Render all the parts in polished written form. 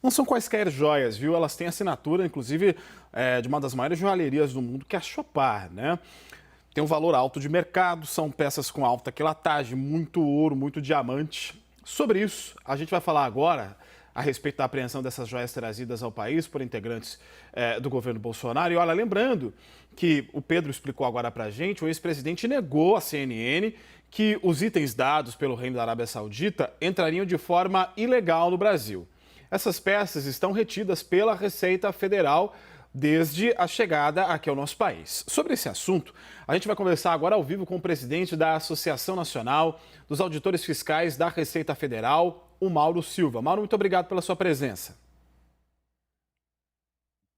Não são quaisquer joias, viu? Elas têm assinatura, inclusive, de uma das maiores joalherias do mundo, que é a Chopard, né? Tem um valor alto de mercado, são peças com alta quilatagem, muito ouro, muito diamante. Sobre isso, a gente vai falar agora a respeito da apreensão dessas joias trazidas ao país por integrantes do governo Bolsonaro. E olha, lembrando que o Pedro explicou agora pra gente, o ex-presidente negou à CNN que os itens dados pelo Reino da Arábia Saudita entrariam de forma ilegal no Brasil. Essas peças estão retidas pela Receita Federal desde a chegada aqui ao nosso país. Sobre esse assunto, a gente vai conversar agora ao vivo com o presidente da Associação Nacional dos Auditores Fiscais da Receita Federal, o Mauro Silva. Mauro, muito obrigado pela sua presença.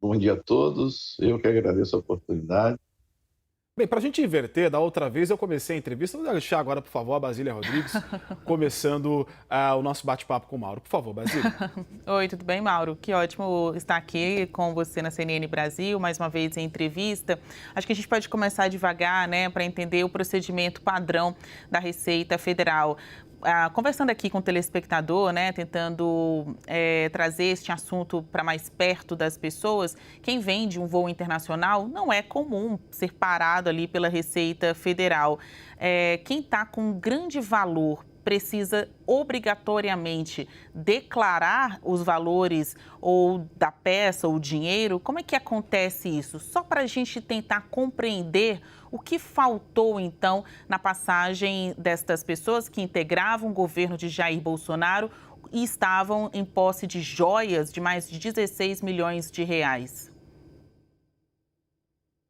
Bom dia a todos, eu que agradeço a oportunidade. Bem, para a gente inverter, da outra vez eu comecei a entrevista, vou deixar agora, por favor, a Basília Rodrigues, começando o nosso bate-papo com o Mauro. Por favor, Basília. Oi, tudo bem, Mauro? Que ótimo estar aqui com você na CNN Brasil, mais uma vez em entrevista. Acho que a gente pode começar devagar, né, para entender o procedimento padrão da Receita Federal. Conversando aqui com o telespectador, né, tentando trazer este assunto para mais perto das pessoas, quem vem de um voo internacional não é comum ser parado ali pela Receita Federal. Quem está com grande valor precisa obrigatoriamente declarar os valores ou da peça ou dinheiro? Como é que acontece isso? Só para a gente tentar compreender o que faltou, então, na passagem destas pessoas que integravam o governo de Jair Bolsonaro e estavam em posse de joias de mais de 16 milhões de reais.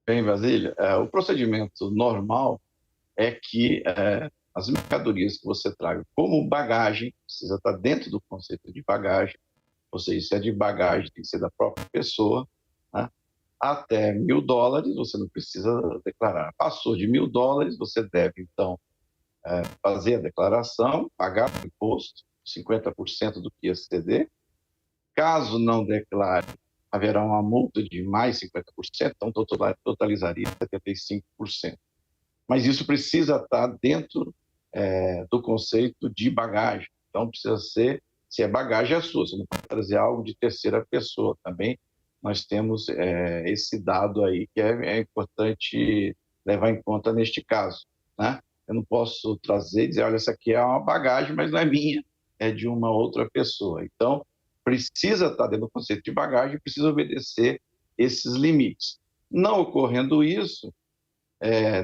Bem, Basília, o procedimento normal é que as mercadorias que você traga como bagagem, precisa estar dentro do conceito de bagagem, ou seja, se é de bagagem, tem que ser da própria pessoa, né? Até $1.000 você não precisa declarar. Passou de $1.000, você deve, então, fazer a declaração, pagar o imposto, 50% do que exceder. Caso não declare, haverá uma multa de mais 50%, então totalizaria 75%. Mas isso precisa estar dentro do conceito de bagagem. Então, precisa ser, se é bagagem, é sua, você não pode trazer algo de terceira pessoa. Também nós temos esse dado aí que é importante levar em conta neste caso, né? Eu não posso trazer e dizer, olha, essa aqui é uma bagagem, mas não é minha, é de uma outra pessoa. Então, precisa estar dentro do conceito de bagagem, precisa obedecer esses limites. Não ocorrendo isso,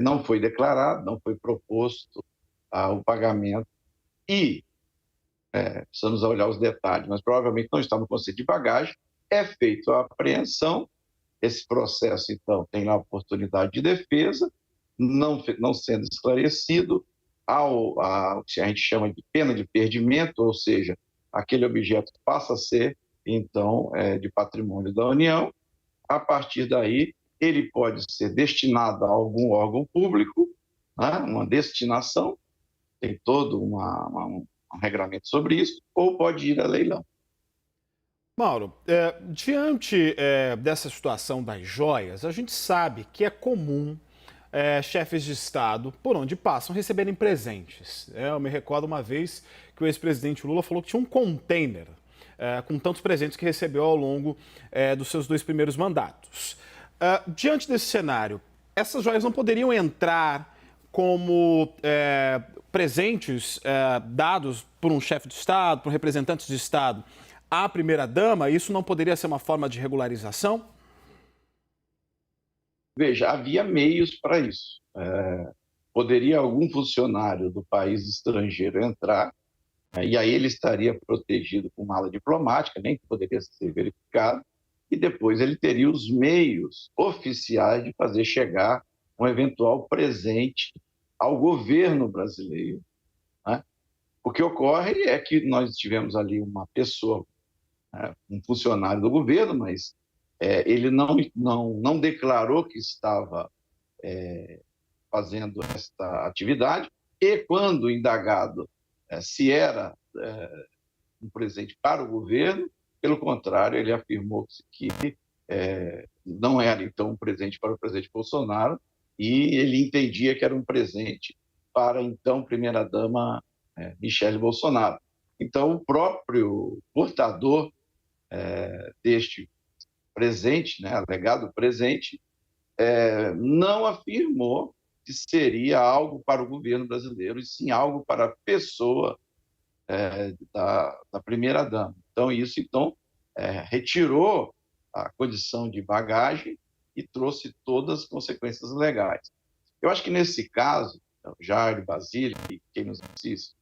não foi declarado, não foi proposto o pagamento e precisamos olhar os detalhes, mas provavelmente não está no conceito de bagagem, é feita a apreensão, esse processo, então, tem lá a oportunidade de defesa, não sendo esclarecido, o que a gente chama de pena de perdimento, ou seja, aquele objeto passa a ser, então, de patrimônio da União. A partir daí, ele pode ser destinado a algum órgão público, né? Uma destinação, tem todo um regramento sobre isso, ou pode ir a leilão. Mauro, diante dessa situação das joias, a gente sabe que é comum chefes de Estado, por onde passam, receberem presentes. Eu me recordo uma vez que o ex-presidente Lula falou que tinha um container com tantos presentes que recebeu ao longo dos seus 2 primeiros mandatos. Diante desse cenário, essas joias não poderiam entrar como presentes dados por um chefe de Estado, por representantes de Estado à primeira-dama? Isso não poderia ser uma forma de regularização? Veja, havia meios para isso. Poderia algum funcionário do país estrangeiro entrar, e aí ele estaria protegido com mala diplomática, nem que poderia ser verificado, e depois ele teria os meios oficiais de fazer chegar um eventual presente ao governo brasileiro, né? O que ocorre é que nós tivemos ali uma pessoa, um funcionário do governo, mas ele não declarou que estava fazendo esta atividade, e quando indagado se era um presente para o governo, pelo contrário, ele afirmou que não era, então, um presente para o presidente Bolsonaro, e ele entendia que era um presente para a então primeira-dama Michele Bolsonaro. Então, o próprio portador deste presente, né, alegado presente, não afirmou que seria algo para o governo brasileiro, e sim algo para a pessoa da primeira-dama. Então, isso retirou a condição de bagagem e trouxe todas as consequências legais. Eu acho que, nesse caso, Jair, Basílio e quem nos assiste,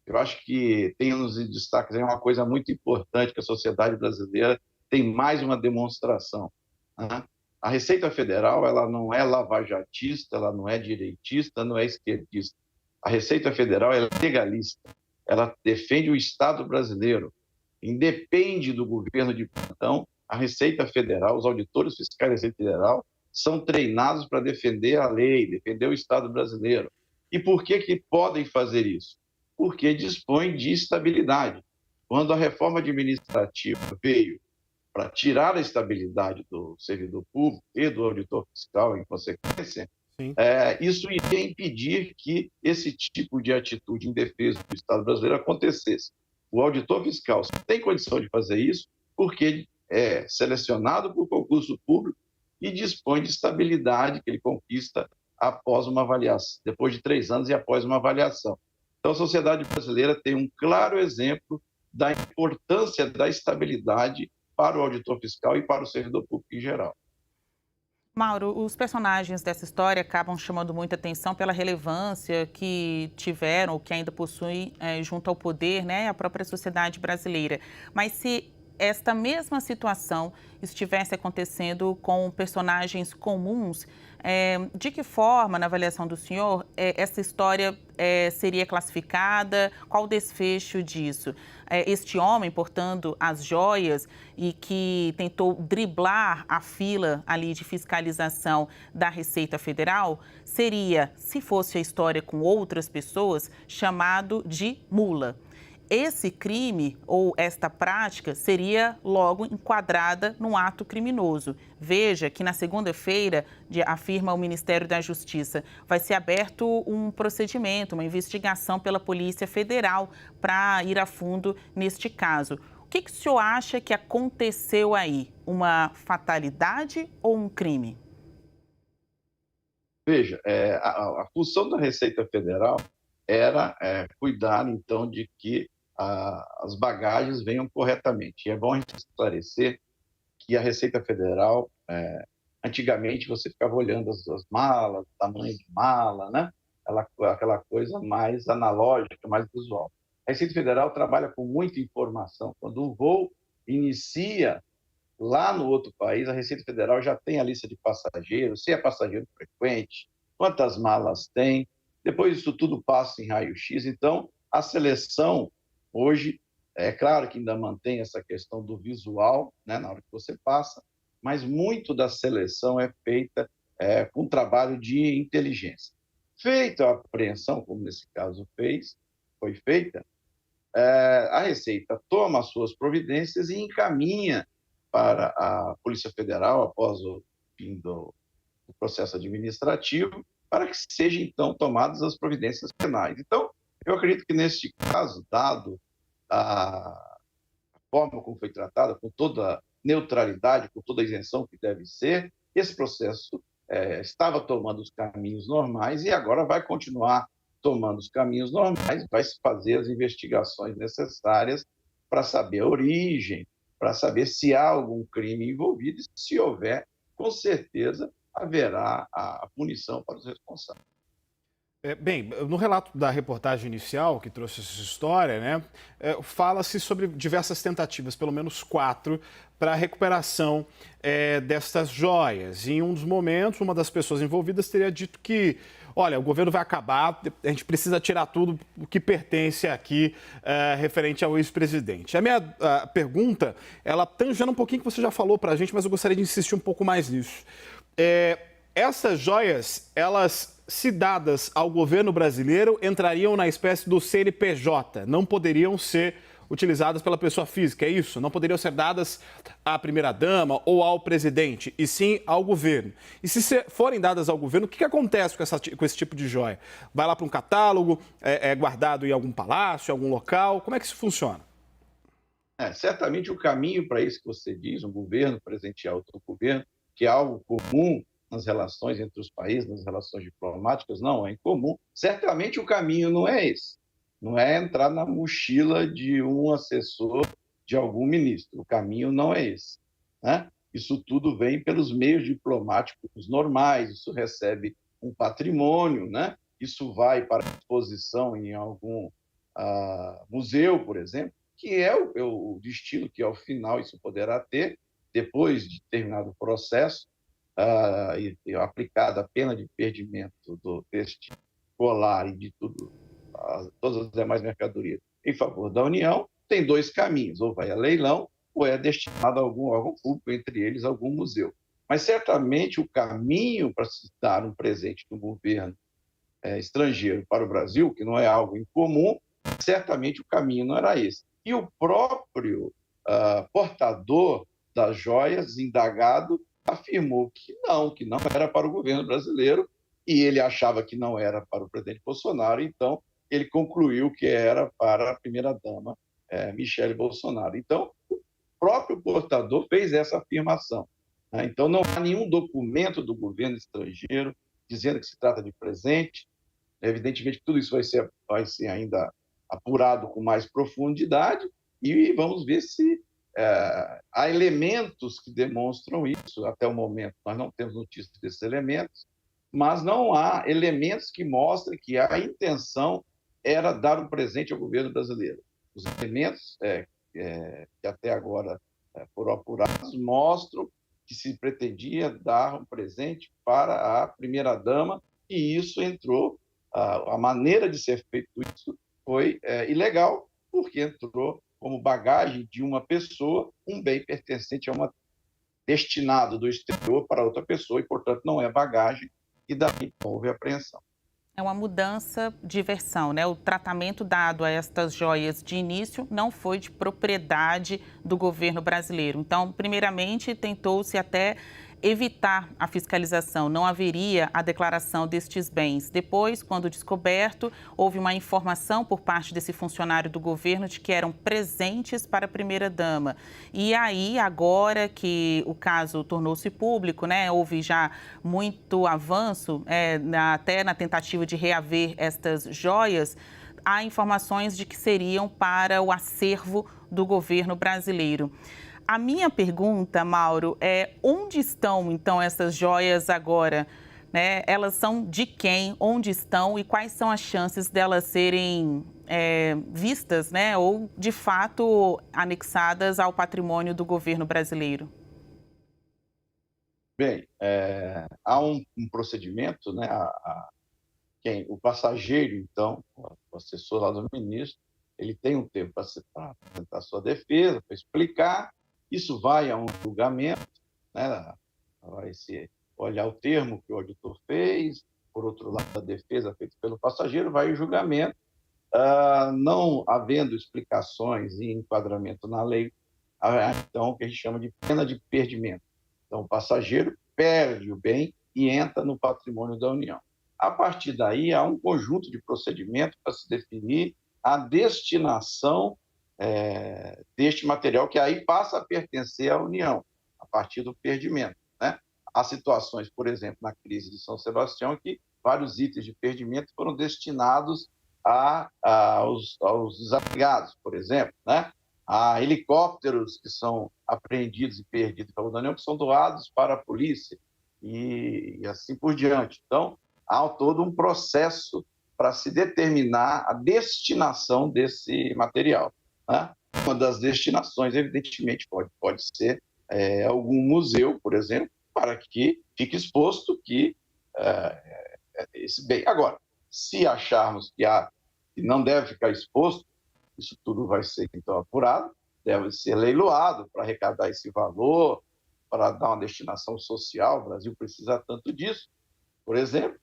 eu acho que tem nos destaques uma coisa muito importante que a sociedade brasileira tem mais uma demonstração, né? A Receita Federal, ela não é lavajatista, ela não é direitista, não é esquerdista. A Receita Federal é legalista, ela defende o Estado brasileiro, independe do governo de plantão. A Receita Federal, os auditores fiscais da Receita Federal são treinados para defender a lei, defender o Estado brasileiro. E por que podem fazer isso? Porque dispõem de estabilidade. Quando a reforma administrativa veio para tirar a estabilidade do servidor público e do auditor fiscal, em consequência, isso iria impedir que esse tipo de atitude em defesa do Estado brasileiro acontecesse. O auditor fiscal só tem condição de fazer isso porque é selecionado por concurso público e dispõe de estabilidade que ele conquista após uma avaliação, depois de 3 anos e após uma avaliação. Então, a sociedade brasileira tem um claro exemplo da importância da estabilidade para o auditor fiscal e para o servidor público em geral. Mauro, os personagens dessa história acabam chamando muita atenção pela relevância que tiveram, ou que ainda possuem junto ao poder, né, a própria sociedade brasileira. Mas se esta mesma situação estivesse acontecendo com personagens comuns, de que forma, na avaliação do senhor, essa história seria classificada? Qual o desfecho disso? Este homem portando as joias e que tentou driblar a fila ali de fiscalização da Receita Federal seria, se fosse a história com outras pessoas, chamado de mula. Esse crime ou esta prática seria logo enquadrada num ato criminoso. Veja que na segunda-feira, afirma o Ministério da Justiça, vai ser aberto um procedimento, uma investigação pela Polícia Federal para ir a fundo neste caso. O que o senhor acha que aconteceu aí? Uma fatalidade ou um crime? Veja, a função da Receita Federal era cuidar, então, de que as bagagens venham corretamente. E é bom a gente esclarecer que a Receita Federal, antigamente você ficava olhando as malas, tamanho de mala, né? Aquela coisa mais analógica, mais visual. A Receita Federal trabalha com muita informação. Quando o voo inicia lá no outro país, a Receita Federal já tem a lista de passageiros, se é passageiro frequente, quantas malas tem, depois isso tudo passa em raio-x. Então, a seleção hoje, é claro que ainda mantém essa questão do visual, né, na hora que você passa, mas muito da seleção é feita com trabalho de inteligência. Feita a apreensão, como nesse caso foi feita, a Receita toma as suas providências e encaminha para a Polícia Federal, após o fim do processo administrativo, para que sejam, então, tomadas as providências penais. Então, eu acredito que, neste caso, dado a forma como foi tratada, com toda a neutralidade, com toda a isenção que deve ser, esse processo estava tomando os caminhos normais e agora vai continuar tomando os caminhos normais, vai se fazer as investigações necessárias para saber a origem, para saber se há algum crime envolvido e, se houver, com certeza haverá a punição para os responsáveis. Bem, no relato da reportagem inicial, que trouxe essa história, né, fala-se sobre diversas tentativas, pelo menos 4, para a recuperação destas joias. E em um dos momentos, uma das pessoas envolvidas teria dito que, olha, o governo vai acabar, a gente precisa tirar tudo o que pertence aqui referente ao ex-presidente. A minha pergunta, ela tangendo um pouquinho que você já falou para a gente, mas eu gostaria de insistir um pouco mais nisso. Essas joias, elas, se dadas ao governo brasileiro, entrariam na espécie do CNPJ, não poderiam ser utilizadas pela pessoa física, é isso? Não poderiam ser dadas à primeira-dama ou ao presidente, e sim ao governo. E se forem dadas ao governo, o que acontece com esse tipo de joia? Vai lá para um catálogo, é guardado em algum palácio, em algum local? Como é que isso funciona? Certamente o caminho para isso que você diz, um governo presentear outro governo, que é algo comum nas relações entre os países, nas relações diplomáticas, não é incomum. Certamente o caminho não é esse. Não é entrar na mochila de um assessor de algum ministro. O caminho não é esse, né? Isso tudo vem pelos meios diplomáticos normais, isso recebe um patrimônio, né? Isso vai para exposição em algum museu, por exemplo, que é o destino que, ao final, isso poderá ter, depois de terminado o processo, e aplicada a pena de perdimento deste colar e de todas as demais mercadorias em favor da União, tem dois caminhos: ou vai a leilão, ou é destinado a algum órgão público, entre eles algum museu. Mas certamente o caminho para se dar um presente do governo estrangeiro para o Brasil, que não é algo incomum, certamente o caminho não era esse. E o próprio portador das joias, indagado, afirmou que não era para o governo brasileiro, e ele achava que não era para o presidente Bolsonaro, então ele concluiu que era para a primeira-dama, Michele Bolsonaro. Então, o próprio portador fez essa afirmação, né? Então, não há nenhum documento do governo estrangeiro dizendo que se trata de presente. Evidentemente, tudo isso vai ser ainda apurado com mais profundidade, e vamos ver se há elementos que demonstram isso. Até o momento, nós não temos notícias desses elementos, mas não há elementos que mostrem que a intenção era dar um presente ao governo brasileiro. Os elementos que até agora foram apurados mostram que se pretendia dar um presente para a primeira-dama, e isso entrou, a maneira de ser feito isso foi ilegal, porque entrou como bagagem de uma pessoa, um bem pertencente a uma destinado do exterior para outra pessoa, e, portanto, não é bagagem, e daí houve apreensão. É uma mudança de versão, né? O tratamento dado a estas joias de início não foi de propriedade do governo brasileiro. Então, primeiramente, tentou-se até evitar a fiscalização, não haveria a declaração destes bens. Depois, quando descoberto, houve uma informação por parte desse funcionário do governo de que eram presentes para a primeira-dama. E aí, agora que o caso tornou-se público, né, houve já muito avanço, até na tentativa de reaver estas joias, há informações de que seriam para o acervo do governo brasileiro. A minha pergunta, Mauro, é onde estão, então, essas joias agora? Né? Elas são de quem, onde estão e quais são as chances delas serem vistas, né? Ou, de fato, anexadas ao patrimônio do governo brasileiro? Bem, há um procedimento, né? O passageiro, então, o assessor lá do ministro, ele tem um tempo para apresentar sua defesa, para explicar. Isso vai a um julgamento, né? Vai se olhar o termo que o auditor fez, por outro lado, a defesa feita pelo passageiro, vai ao julgamento. Não havendo explicações e enquadramento na lei, então, o que a gente chama de pena de perdimento. Então, o passageiro perde o bem e entra no patrimônio da União. A partir daí, há um conjunto de procedimentos para se definir a destinação deste material, que aí passa a pertencer à União, a partir do perdimento, né? Há situações, por exemplo, na crise de São Sebastião, que vários itens de perdimento foram destinados aos desabrigados, por exemplo, né? Há helicópteros que são apreendidos e perdidos pela União, que são doados para a polícia, e assim por diante. Então, há todo um processo para se determinar a destinação desse material, né? Uma das destinações, evidentemente, pode ser algum museu, por exemplo, para que fique exposto que esse bem. Agora, se acharmos que não deve ficar exposto, isso tudo vai ser, então, apurado, deve ser leiloado para arrecadar esse valor, para dar uma destinação social. O Brasil precisa tanto disso, por exemplo.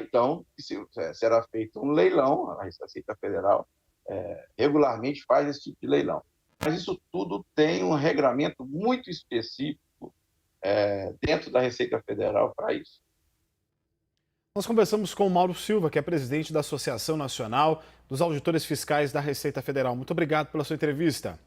Então, será feito um leilão. A Receita Federal regularmente faz esse tipo de leilão. Mas isso tudo tem um regramento muito específico dentro da Receita Federal para isso. Nós conversamos com o Mauro Silva, que é presidente da Associação Nacional dos Auditores Fiscais da Receita Federal. Muito obrigado pela sua entrevista.